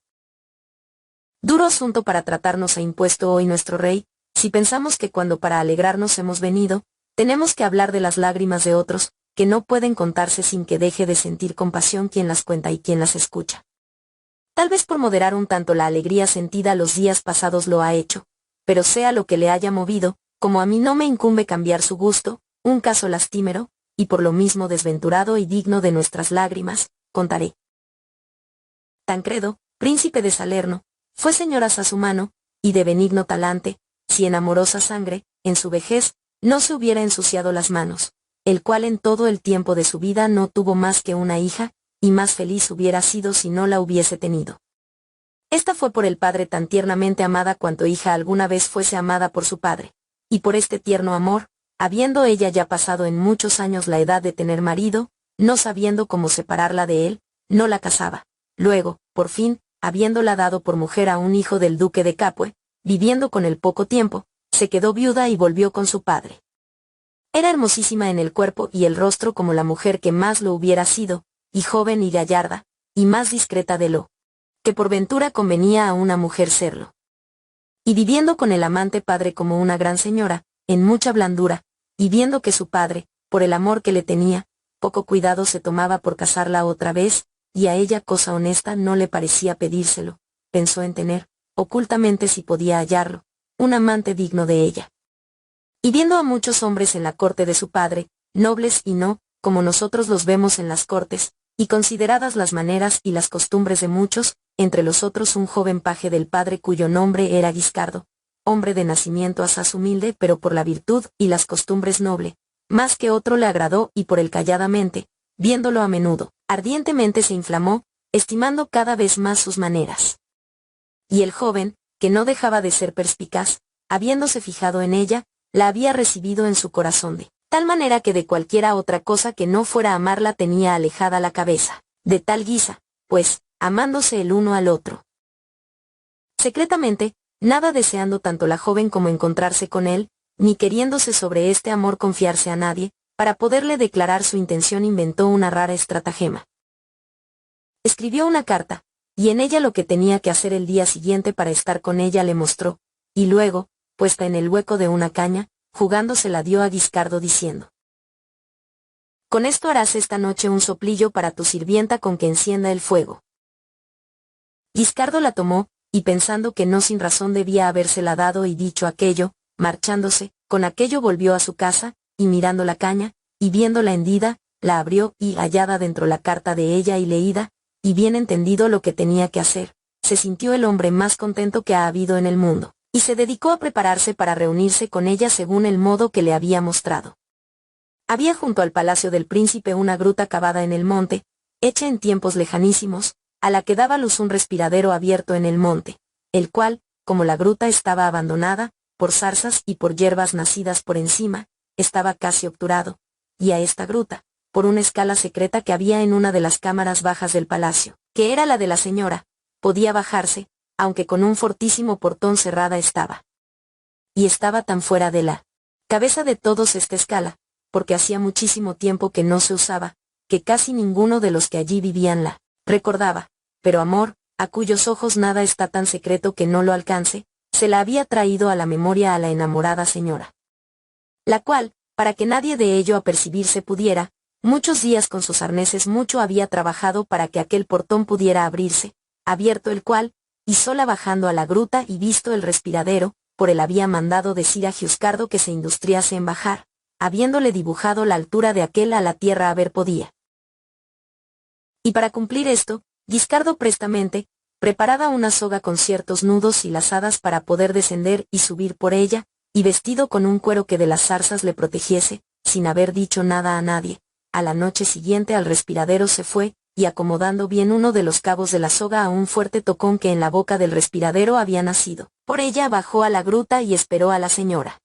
Duro asunto para tratarnos ha impuesto hoy nuestro rey, si pensamos que cuando para alegrarnos hemos venido, tenemos que hablar de las lágrimas de otros, que no pueden contarse sin que deje de sentir compasión quien las cuenta y quien las escucha. Tal vez por moderar un tanto la alegría sentida los días pasados lo ha hecho, pero sea lo que le haya movido, como a mí no me incumbe cambiar su gusto, un caso lastimero, y por lo mismo desventurado y digno de nuestras lágrimas, contaré. Tancredo, príncipe de Salerno, fue señor a su mano, y de benigno talante, si en amorosa sangre, en su vejez, no se hubiera ensuciado las manos, el cual en todo el tiempo de su vida no tuvo más que una hija, y más feliz hubiera sido si no la hubiese tenido. Esta fue por el padre tan tiernamente amada cuanto hija alguna vez fuese amada por su padre, y por este tierno amor, habiendo ella ya pasado en muchos años la edad de tener marido, no sabiendo cómo separarla de él, no la casaba. Luego, por fin, habiéndola dado por mujer a un hijo del duque de Capue, viviendo con él poco tiempo, se quedó viuda y volvió con su padre. Era hermosísima en el cuerpo y el rostro como la mujer que más lo hubiera sido, y joven y gallarda, y más discreta de lo que por ventura convenía a una mujer serlo. Y viviendo con el amante padre como una gran señora, en mucha blandura, y viendo que su padre, por el amor que le tenía, poco cuidado se tomaba por casarla otra vez, y a ella cosa honesta no le parecía pedírselo, pensó en tener, ocultamente si podía hallarlo, un amante digno de ella. Y viendo a muchos hombres en la corte de su padre, nobles y no, como nosotros los vemos en las cortes, y consideradas las maneras y las costumbres de muchos, entre los otros un joven paje del padre cuyo nombre era Guiscardo, hombre de nacimiento asaz humilde pero por la virtud y las costumbres noble, más que otro le agradó y por el calladamente, viéndolo a menudo, ardientemente se inflamó, estimando cada vez más sus maneras. Y el joven, que no dejaba de ser perspicaz, habiéndose fijado en ella, la había recibido en su corazón de tal manera que de cualquiera otra cosa que no fuera amarla tenía alejada la cabeza, de tal guisa, pues, amándose el uno al otro. Secretamente, nada deseando tanto la joven como encontrarse con él, ni queriéndose sobre este amor confiarse a nadie, para poderle declarar su intención inventó una rara estratagema. Escribió una carta, y en ella lo que tenía que hacer el día siguiente para estar con ella le mostró, y luego, puesta en el hueco de una caña, jugándose la dio a Guiscardo diciendo: «Con esto harás esta noche un soplillo para tu sirvienta con que encienda el fuego». Guiscardo la tomó, y pensando que no sin razón debía habérsela dado y dicho aquello, marchándose, con aquello volvió a su casa, y mirando la caña, y viéndola hendida, la abrió y, hallada dentro la carta de ella y leída, y bien entendido lo que tenía que hacer, se sintió el hombre más contento que ha habido en el mundo, y se dedicó a prepararse para reunirse con ella según el modo que le había mostrado. Había junto al palacio del príncipe una gruta cavada en el monte, hecha en tiempos lejanísimos, a la que daba luz un respiradero abierto en el monte, el cual, como la gruta estaba abandonada, por zarzas y por hierbas nacidas por encima, estaba casi obturado, y a esta gruta, por una escala secreta que había en una de las cámaras bajas del palacio, que era la de la señora, podía bajarse, aunque con un fortísimo portón cerrada estaba. Y estaba tan fuera de la cabeza de todos esta escala, porque hacía muchísimo tiempo que no se usaba, que casi ninguno de los que allí vivían la recordaba, pero Amor, a cuyos ojos nada está tan secreto que no lo alcance, se la había traído a la memoria a la enamorada señora. La cual, para que nadie de ello apercibirse pudiera, muchos días con sus arneses mucho había trabajado para que aquel portón pudiera abrirse, abierto el cual, y sola bajando a la gruta y visto el respiradero, por él había mandado decir a Giuscardo que se industriase en bajar, habiéndole dibujado la altura de aquel a la tierra a ver podía. Y para cumplir esto, Guiscardo prestamente, preparada una soga con ciertos nudos y lazadas para poder descender y subir por ella, y vestido con un cuero que de las zarzas le protegiese, sin haber dicho nada a nadie, a la noche siguiente al respiradero se fue, y acomodando bien uno de los cabos de la soga a un fuerte tocón que en la boca del respiradero había nacido, por ella bajó a la gruta y esperó a la señora.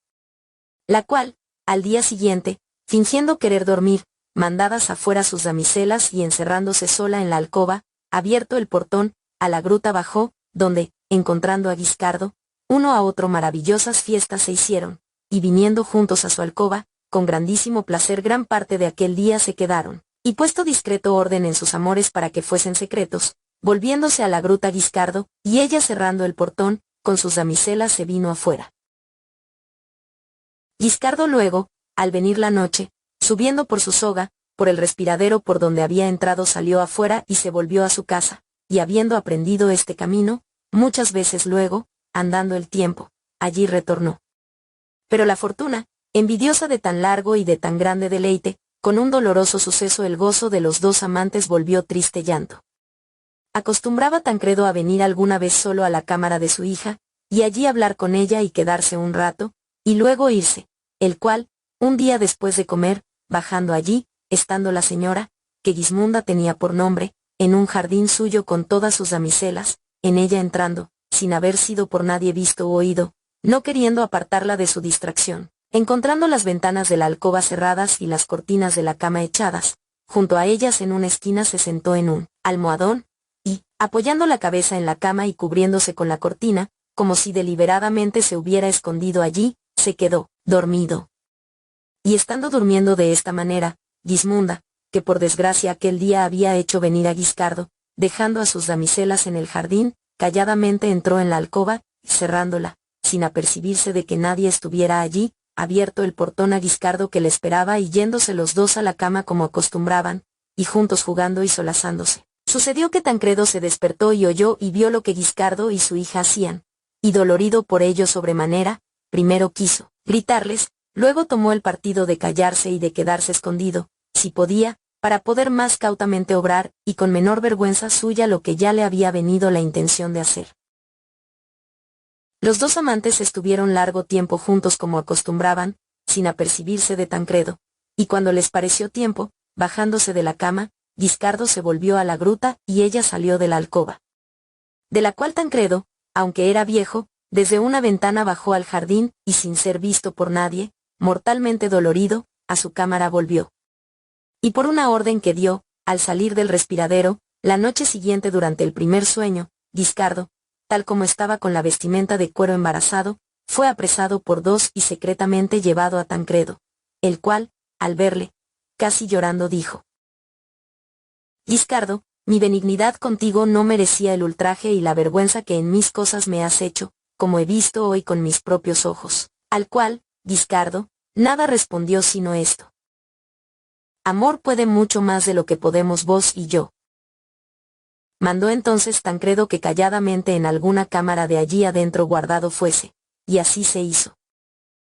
La cual, al día siguiente, fingiendo querer dormir, mandadas afuera sus damiselas y encerrándose sola en la alcoba, abierto el portón, a la gruta bajó, donde, encontrando a Guiscardo, uno a otro maravillosas fiestas se hicieron, y viniendo juntos a su alcoba, con grandísimo placer gran parte de aquel día se quedaron, y puesto discreto orden en sus amores para que fuesen secretos, volviéndose a la gruta Guiscardo, y ella cerrando el portón, con sus damiselas se vino afuera. Guiscardo luego, al venir la noche, subiendo por su soga, por el respiradero por donde había entrado salió afuera y se volvió a su casa, y habiendo aprendido este camino, muchas veces luego, andando el tiempo, allí retornó. Pero la fortuna, envidiosa de tan largo y de tan grande deleite, con un doloroso suceso el gozo de los dos amantes volvió triste llanto. Acostumbraba Tancredo a venir alguna vez solo a la cámara de su hija, y allí hablar con ella y quedarse un rato, y luego irse, el cual, un día después de comer, bajando allí, estando la señora, que Gismunda tenía por nombre, en un jardín suyo con todas sus damiselas, en ella entrando, sin haber sido por nadie visto u oído, no queriendo apartarla de su distracción, encontrando las ventanas de la alcoba cerradas y las cortinas de la cama echadas, junto a ellas en una esquina se sentó en un almohadón, y, apoyando la cabeza en la cama y cubriéndose con la cortina, como si deliberadamente se hubiera escondido allí, se quedó dormido. Y estando durmiendo de esta manera, Gismunda, que por desgracia aquel día había hecho venir a Guiscardo, dejando a sus damiselas en el jardín, calladamente entró en la alcoba, y cerrándola, sin apercibirse de que nadie estuviera allí, abierto el portón a Guiscardo que le esperaba y yéndose los dos a la cama como acostumbraban, y juntos jugando y solazándose. Sucedió que Tancredo se despertó y oyó y vio lo que Guiscardo y su hija hacían, y dolorido por ello sobremanera, primero quiso gritarles, luego tomó el partido de callarse y de quedarse escondido, si podía, para poder más cautamente obrar, y con menor vergüenza suya lo que ya le había venido la intención de hacer. Los dos amantes estuvieron largo tiempo juntos como acostumbraban, sin apercibirse de Tancredo, y cuando les pareció tiempo, bajándose de la cama, Guiscardo se volvió a la gruta y ella salió de la alcoba. De la cual Tancredo, aunque era viejo, desde una ventana bajó al jardín, y sin ser visto por nadie, mortalmente dolorido, a su cámara volvió. Y por una orden que dio, al salir del respiradero, la noche siguiente durante el primer sueño, Guiscardo, tal como estaba con la vestimenta de cuero embarazado, fue apresado por dos y secretamente llevado a Tancredo, el cual, al verle, casi llorando dijo: Guiscardo, mi benignidad contigo no merecía el ultraje y la vergüenza que en mis cosas me has hecho, como he visto hoy con mis propios ojos. Al cual, Guiscardo, nada respondió sino esto: Amor puede mucho más de lo que podemos vos y yo. Mandó entonces Tancredo que calladamente en alguna cámara de allí adentro guardado fuese, y así se hizo.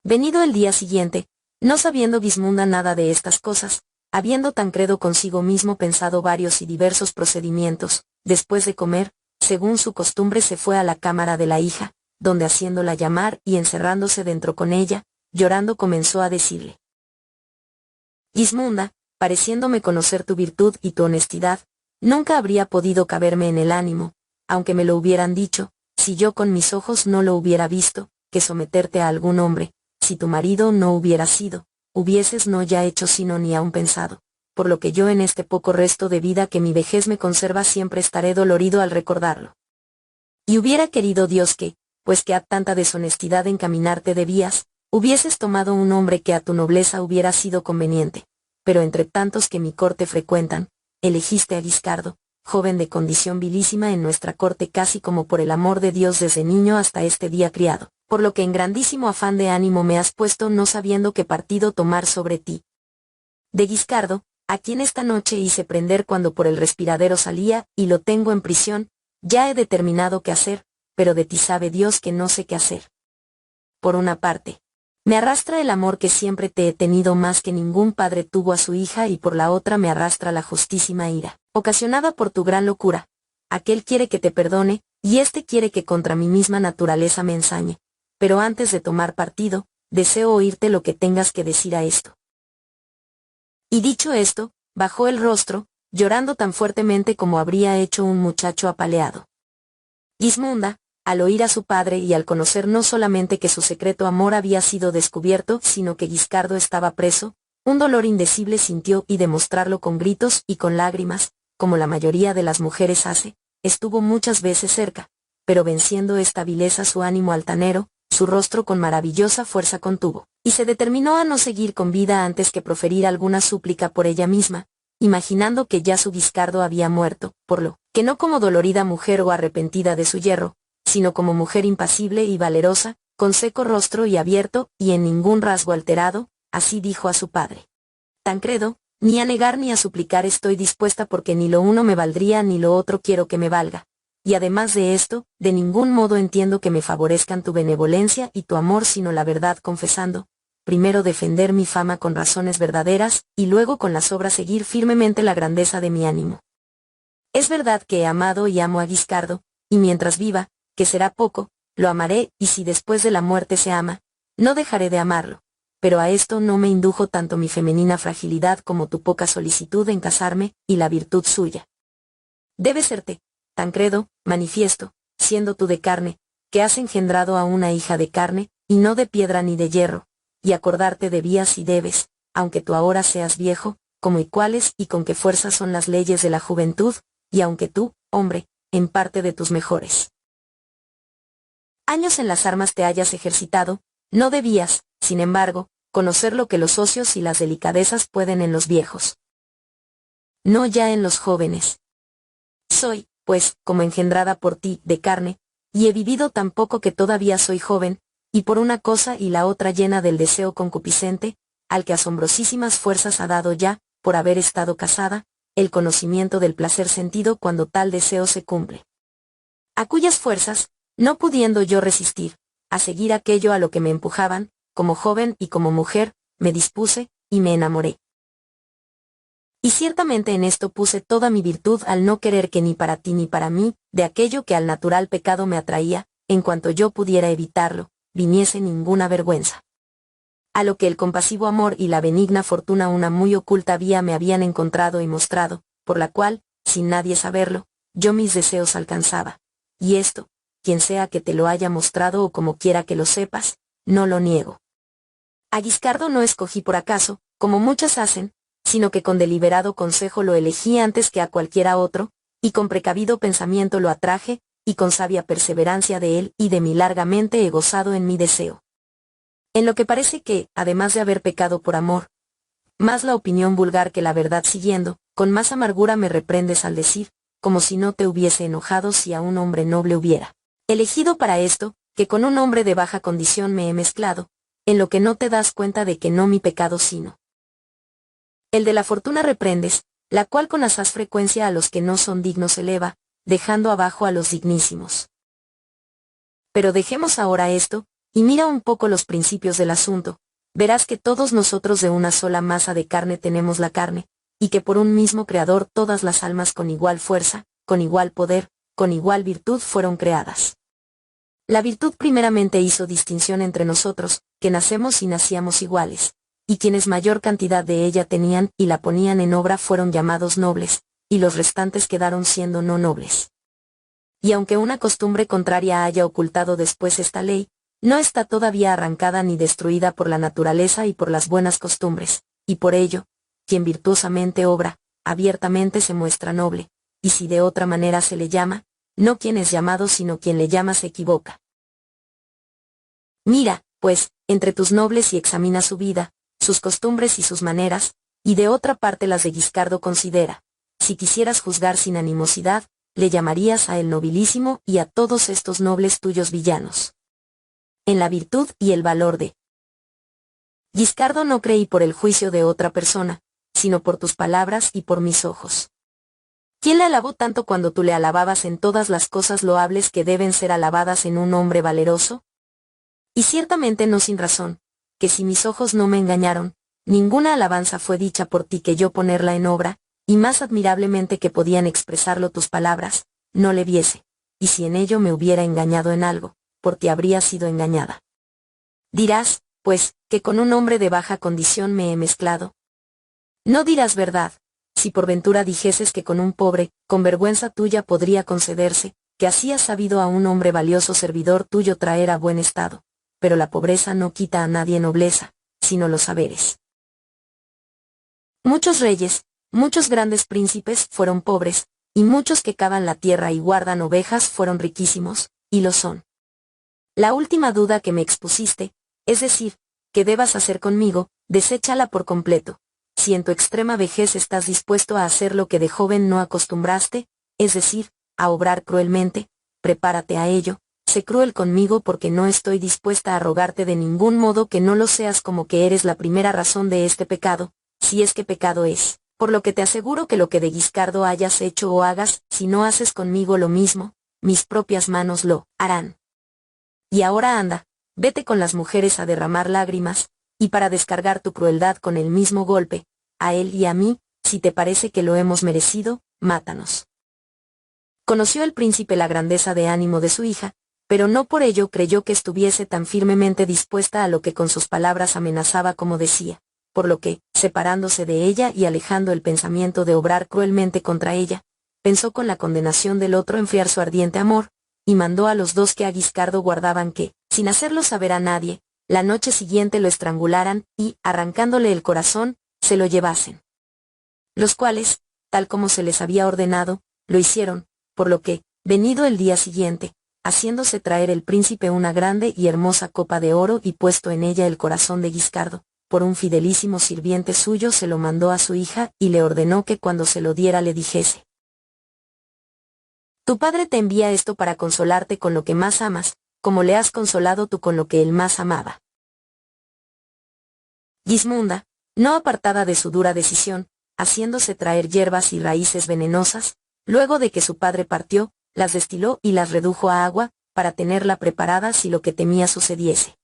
Venido el día siguiente, no sabiendo Gismunda nada de estas cosas, Habiendo Tancredo consigo mismo pensado varios y diversos procedimientos, después de comer, según su costumbre se fue a la cámara de la hija, donde haciéndola llamar y encerrándose dentro con ella, llorando comenzó a decirle: Gismunda, pareciéndome conocer tu virtud y tu honestidad, nunca habría podido caberme en el ánimo, aunque me lo hubieran dicho, si yo con mis ojos no lo hubiera visto, que someterte a algún hombre, si tu marido no hubiera sido, hubieses no ya hecho sino ni aún pensado, por lo que yo en este poco resto de vida que mi vejez me conserva siempre estaré dolorido al recordarlo. Y hubiera querido Dios que, pues que a tanta deshonestidad encaminarte debías, hubieses tomado un hombre que a tu nobleza hubiera sido conveniente, pero entre tantos que mi corte frecuentan, elegiste a Guiscardo, joven de condición vilísima en nuestra corte casi como por el amor de Dios desde niño hasta este día criado, por lo que en grandísimo afán de ánimo me has puesto no sabiendo qué partido tomar sobre ti. De Guiscardo, a quien esta noche hice prender cuando por el respiradero salía y lo tengo en prisión, ya he determinado qué hacer, pero de ti sabe Dios que no sé qué hacer. Por una parte, me arrastra el amor que siempre te he tenido más que ningún padre tuvo a su hija y por la otra me arrastra la justísima ira, ocasionada por tu gran locura. Aquel quiere que te perdone, y éste quiere que contra mi misma naturaleza me ensañe. Pero antes de tomar partido, deseo oírte lo que tengas que decir a esto. Y dicho esto, bajó el rostro, llorando tan fuertemente como habría hecho un muchacho apaleado. Gismunda, al oír a su padre y al conocer no solamente que su secreto amor había sido descubierto, sino que Guiscardo estaba preso, un dolor indecible sintió y de mostrarlo con gritos y con lágrimas, como la mayoría de las mujeres hace, estuvo muchas veces cerca, pero venciendo esta vileza su ánimo altanero, su rostro con maravillosa fuerza contuvo, y se determinó a no seguir con vida antes que proferir alguna súplica por ella misma, imaginando que ya su Guiscardo había muerto, por lo que no como dolorida mujer o arrepentida de su yerro, sino como mujer impasible y valerosa, con seco rostro y abierto, y en ningún rasgo alterado, así dijo a su padre: Tancredo, ni a negar ni a suplicar estoy dispuesta porque ni lo uno me valdría ni lo otro quiero que me valga. Y además de esto, de ningún modo entiendo que me favorezcan tu benevolencia y tu amor sino la verdad confesando, primero defender mi fama con razones verdaderas, y luego con las obras seguir firmemente la grandeza de mi ánimo. Es verdad que he amado y amo a Guiscardo, y mientras viva, que será poco, lo amaré, y si después de la muerte se ama, no dejaré de amarlo, pero a esto no me indujo tanto mi femenina fragilidad como tu poca solicitud en casarme, y la virtud suya. Debe serte, Tancredo, manifiesto, siendo tú de carne, que has engendrado a una hija de carne, y no de piedra ni de hierro, y acordarte debías y debes, aunque tú ahora seas viejo, cómo y cuáles y con qué fuerzas son las leyes de la juventud, y aunque tú, hombre, en parte de tus mejores años en las armas te hayas ejercitado, no debías, sin embargo, conocer lo que los ocios y las delicadezas pueden en los viejos, no ya en los jóvenes. Soy, pues, como engendrada por ti, de carne, y he vivido tan poco que todavía soy joven, y por una cosa y la otra llena del deseo concupiscente, al que asombrosísimas fuerzas ha dado ya, por haber estado casada, el conocimiento del placer sentido cuando tal deseo se cumple. A cuyas fuerzas, no pudiendo yo resistir, a seguir aquello a lo que me empujaban, como joven y como mujer, me dispuse, y me enamoré. Y ciertamente en esto puse toda mi virtud al no querer que ni para ti ni para mí, de aquello que al natural pecado me atraía, en cuanto yo pudiera evitarlo, viniese ninguna vergüenza. A lo que el compasivo amor y la benigna fortuna una muy oculta vía me habían encontrado y mostrado, por la cual, sin nadie saberlo, yo mis deseos alcanzaba. Y esto, quien sea que te lo haya mostrado o como quiera que lo sepas, no lo niego. A Guiscardo no escogí por acaso, como muchas hacen, sino que con deliberado consejo lo elegí antes que a cualquiera otro, y con precavido pensamiento lo atraje, y con sabia perseverancia de él y de mí largamente he gozado en mi deseo. En lo que parece que, además de haber pecado por amor, más la opinión vulgar que la verdad siguiendo, con más amargura me reprendes al decir, como si no te hubiese enojado si a un hombre noble hubiera elegido para esto, que con un hombre de baja condición me he mezclado, en lo que no te das cuenta de que no mi pecado sino el de la fortuna reprendes, la cual con asaz frecuencia a los que no son dignos eleva, dejando abajo a los dignísimos. Pero dejemos ahora esto, y mira un poco los principios del asunto, verás que todos nosotros de una sola masa de carne tenemos la carne, y que por un mismo Creador todas las almas con igual fuerza, con igual poder, con igual virtud fueron creadas. La virtud primeramente hizo distinción entre nosotros, que nacemos y nacíamos iguales, y quienes mayor cantidad de ella tenían y la ponían en obra fueron llamados nobles, y los restantes quedaron siendo no nobles. Y aunque una costumbre contraria haya ocultado después esta ley, no está todavía arrancada ni destruida por la naturaleza y por las buenas costumbres, y por ello, quien virtuosamente obra, abiertamente se muestra noble, y si de otra manera se le llama, no quien es llamado sino quien le llama se equivoca. Mira, pues, entre tus nobles y examina su vida, sus costumbres y sus maneras, y de otra parte las de Guiscardo considera. Si quisieras juzgar sin animosidad, le llamarías a el nobilísimo y a todos estos nobles tuyos villanos. En la virtud y el valor de Guiscardo no creí por el juicio de otra persona, sino por tus palabras y por mis ojos. ¿Quién le alabó tanto cuando tú le alababas en todas las cosas loables que deben ser alabadas en un hombre valeroso? Y ciertamente no sin razón, que si mis ojos no me engañaron, ninguna alabanza fue dicha por ti que yo ponerla en obra, y más admirablemente que podían expresarlo tus palabras, no le viese, y si en ello me hubiera engañado en algo, por ti habría sido engañada. Dirás, pues, que con un hombre de baja condición me he mezclado. No dirás verdad, si por ventura dijeses que con un pobre, con vergüenza tuya podría concederse, que así has sabido a un hombre valioso servidor tuyo traer a buen estado, pero la pobreza no quita a nadie nobleza, sino los saberes. Muchos reyes, muchos grandes príncipes fueron pobres, y muchos que cavan la tierra y guardan ovejas fueron riquísimos, y lo son. La última duda que me expusiste, es decir, que debas hacer conmigo, deséchala por completo. Si en tu extrema vejez estás dispuesto a hacer lo que de joven no acostumbraste, es decir, a obrar cruelmente, prepárate a ello, sé cruel conmigo porque no estoy dispuesta a rogarte de ningún modo que no lo seas como que eres la primera razón de este pecado, si es que pecado es, por lo que te aseguro que lo que de Guiscardo hayas hecho o hagas, si no haces conmigo lo mismo, mis propias manos lo harán. Y ahora anda, vete con las mujeres a derramar lágrimas, y para descargar tu crueldad con el mismo golpe, a él y a mí, si te parece que lo hemos merecido, mátanos. Conoció el príncipe la grandeza de ánimo de su hija, pero no por ello creyó que estuviese tan firmemente dispuesta a lo que con sus palabras amenazaba como decía, por lo que, separándose de ella y alejando el pensamiento de obrar cruelmente contra ella, pensó con la condenación del otro enfriar su ardiente amor, y mandó a los dos que a Guiscardo guardaban que, sin hacerlo saber a nadie, la noche siguiente lo estrangularan y, arrancándole el corazón, se lo llevasen. Los cuales, tal como se les había ordenado, lo hicieron, por lo que, venido el día siguiente, haciéndose traer el príncipe una grande y hermosa copa de oro y puesto en ella el corazón de Guiscardo, por un fidelísimo sirviente suyo se lo mandó a su hija y le ordenó que cuando se lo diera le dijese: tu padre te envía esto para consolarte con lo que más amas, como le has consolado tú con lo que él más amaba. Gismunda, no apartada de su dura decisión, haciéndose traer hierbas y raíces venenosas, luego de que su padre partió, las destiló y las redujo a agua, para tenerla preparada si lo que temía sucediese.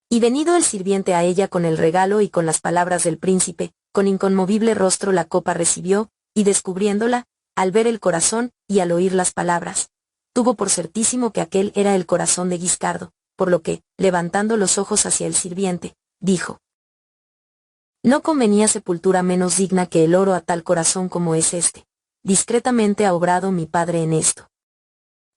Y venido el sirviente a ella con el regalo y con las palabras del príncipe, con inconmovible rostro la copa recibió, y descubriéndola, al ver el corazón, y al oír las palabras, tuvo por certísimo que aquel era el corazón de Guiscardo, por lo que, levantando los ojos hacia el sirviente, dijo: no convenía sepultura menos digna que el oro a tal corazón como es este. Discretamente ha obrado mi padre en esto.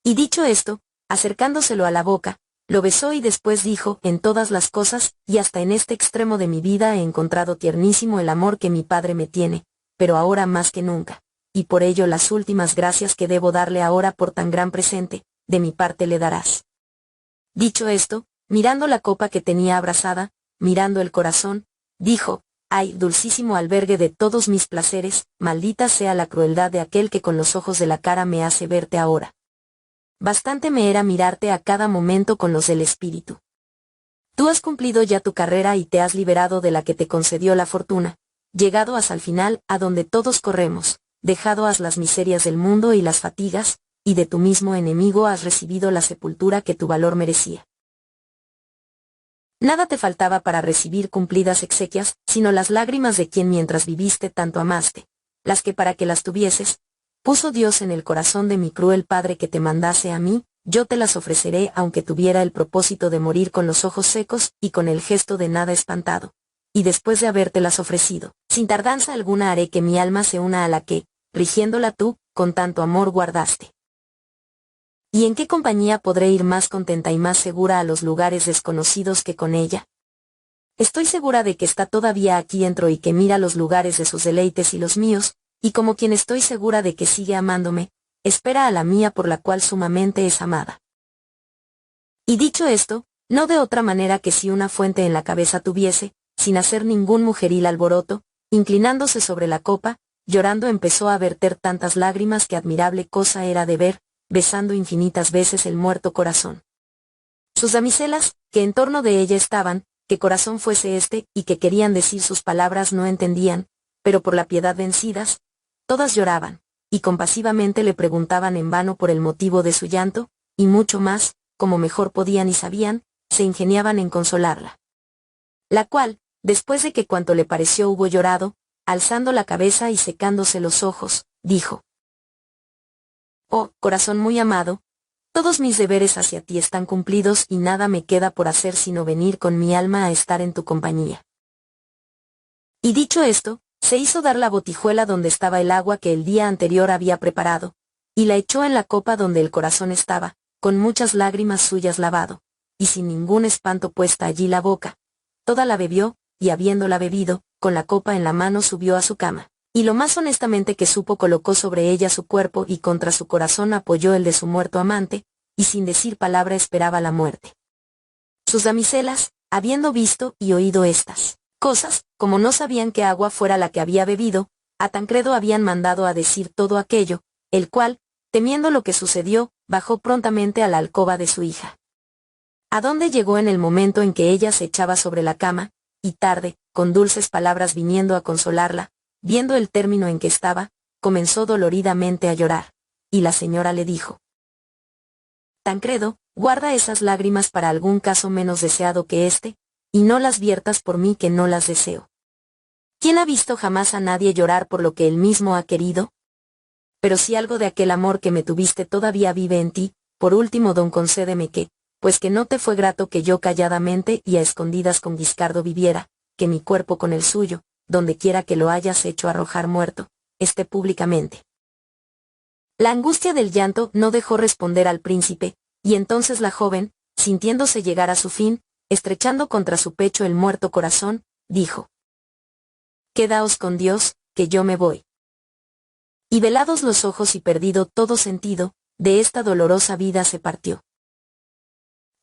Y dicho esto, acercándoselo a la boca, lo besó y después dijo: en todas las cosas, y hasta en este extremo de mi vida he encontrado tiernísimo el amor que mi padre me tiene, pero ahora más que nunca, y por ello las últimas gracias que debo darle ahora por tan gran presente, de mi parte le darás. Dicho esto, mirando la copa que tenía abrazada, mirando el corazón, dijo: ay, dulcísimo albergue de todos mis placeres, maldita sea la crueldad de aquel que con los ojos de la cara me hace verte ahora. Bastante me era mirarte a cada momento con los del espíritu. Tú has cumplido ya tu carrera y te has liberado de la que te concedió la fortuna, llegado hasta el final a donde todos corremos, dejado has las miserias del mundo y las fatigas, y de tu mismo enemigo has recibido la sepultura que tu valor merecía. Nada te faltaba para recibir cumplidas exequias, sino las lágrimas de quien mientras viviste tanto amaste, las que para que las tuvieses, puso Dios en el corazón de mi cruel padre que te mandase a mí, yo te las ofreceré aunque tuviera el propósito de morir con los ojos secos y con el gesto de nada espantado. Y después de habértelas ofrecido, sin tardanza alguna haré que mi alma se una a la que, rigiéndola tú, con tanto amor guardaste. ¿Y en qué compañía podré ir más contenta y más segura a los lugares desconocidos que con ella? Estoy segura de que está todavía aquí dentro y que mira los lugares de sus deleites y los míos, y como quien estoy segura de que sigue amándome, espera a la mía por la cual sumamente es amada. Y dicho esto, no de otra manera que si una fuente en la cabeza tuviese, sin hacer ningún mujeril alboroto, inclinándose sobre la copa, llorando empezó a verter tantas lágrimas que admirable cosa era de ver, besando infinitas veces el muerto corazón. Sus damiselas, que en torno de ella estaban, qué corazón fuese este, y que querían decir sus palabras no entendían, pero por la piedad vencidas, todas lloraban, y compasivamente le preguntaban en vano por el motivo de su llanto, y mucho más, como mejor podían y sabían, se ingeniaban en consolarla. La cual, después de que cuanto le pareció hubo llorado, alzando la cabeza y secándose los ojos, dijo: «Oh, corazón muy amado, todos mis deberes hacia ti están cumplidos y nada me queda por hacer sino venir con mi alma a estar en tu compañía». Y dicho esto, se hizo dar la botijuela donde estaba el agua que el día anterior había preparado, y la echó en la copa donde el corazón estaba, con muchas lágrimas suyas lavado, y sin ningún espanto puesta allí la boca. Toda la bebió, y habiéndola bebido, con la copa en la mano subió a su cama, y lo más honestamente que supo colocó sobre ella su cuerpo y contra su corazón apoyó el de su muerto amante, y sin decir palabra esperaba la muerte. Sus damiselas, habiendo visto y oído estas cosas, como no sabían qué agua fuera la que había bebido, a Tancredo habían mandado a decir todo aquello, el cual, temiendo lo que sucedió, bajó prontamente a la alcoba de su hija. A donde llegó en el momento en que ella se echaba sobre la cama, y tarde, con dulces palabras viniendo a consolarla, viendo el término en que estaba, comenzó doloridamente a llorar, y la señora le dijo: «Tancredo, guarda esas lágrimas para algún caso menos deseado que este, y no las viertas por mí que no las deseo. ¿Quién ha visto jamás a nadie llorar por lo que él mismo ha querido? Pero si algo de aquel amor que me tuviste todavía vive en ti, por último don concédeme que, pues que no te fue grato que yo calladamente y a escondidas con Guiscardo viviera, que mi cuerpo con el suyo, donde quiera que lo hayas hecho arrojar muerto, esté públicamente». La angustia del llanto no dejó responder al príncipe, y entonces la joven, sintiéndose llegar a su fin, estrechando contra su pecho el muerto corazón, dijo: «Quedaos con Dios, que yo me voy». Y velados los ojos y perdido todo sentido, de esta dolorosa vida se partió.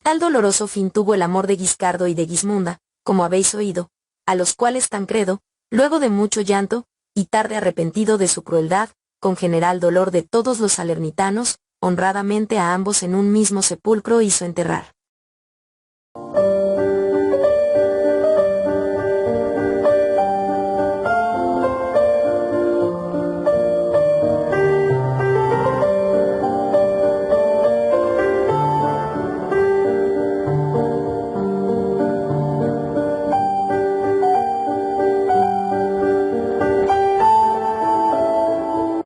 Tal doloroso fin tuvo el amor de Guiscardo y de Gismunda, como habéis oído, a los cuales Tancredo, luego de mucho llanto, y tarde arrepentido de su crueldad, con general dolor de todos los salernitanos, honradamente a ambos en un mismo sepulcro hizo enterrar.